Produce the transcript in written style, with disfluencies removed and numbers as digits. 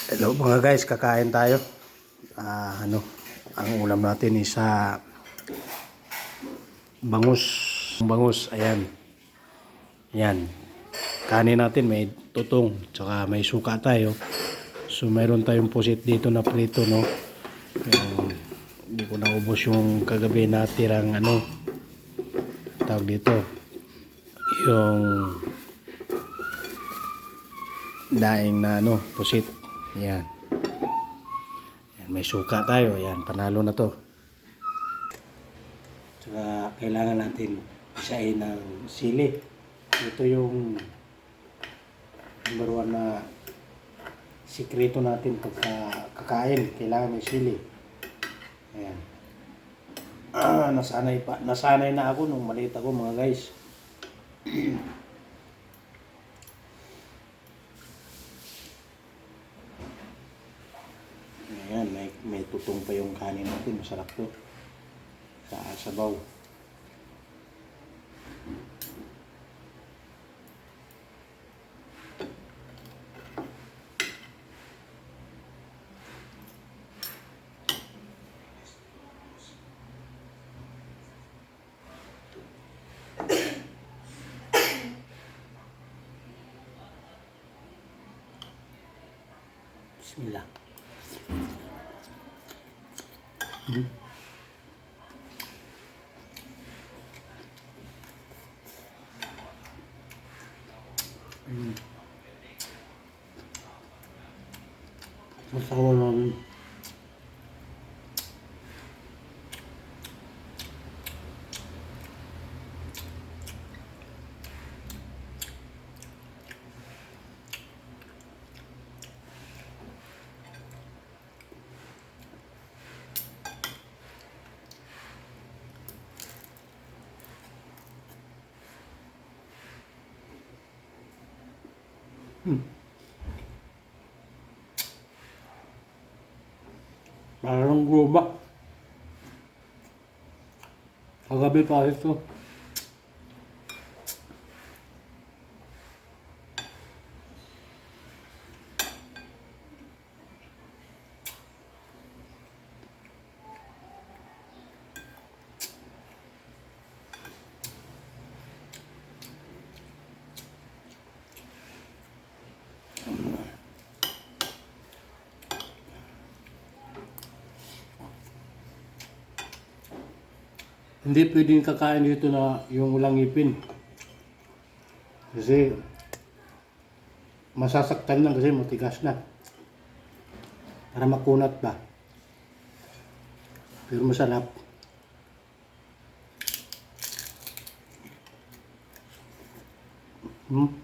Hello mga guys, kakain tayo. Ang ulam natin is bangus. Bangus, ayan. Yan. Kanin natin may tutong, tsaka may suka tayo. So mayroon tayong pusit dito na prito, no. Hindi ko naubos yung kagabi natirang tawag dito. Yung daing na pusit. Yan. Yan, may suka tayo. Yan, panalo na to. Tsaka kailangan natin isain ng sili. Ito yung number 1 na sikreto natin pagka kakain. Kailangan may sili. Ayan. Nasanay na ako nung maliit ako mga guys. Ayan, may tutong pa yung kanin natin. Masarap to. Sa sabaw. Bismillah. Masawa namin. Parang guba. Kagabi pa ito. Hindi pwedeng kakain dito na yung walang ngipin. Kasi masasaktan lang kasi matigas na. Para makunat ba. Pero masarap. Mm.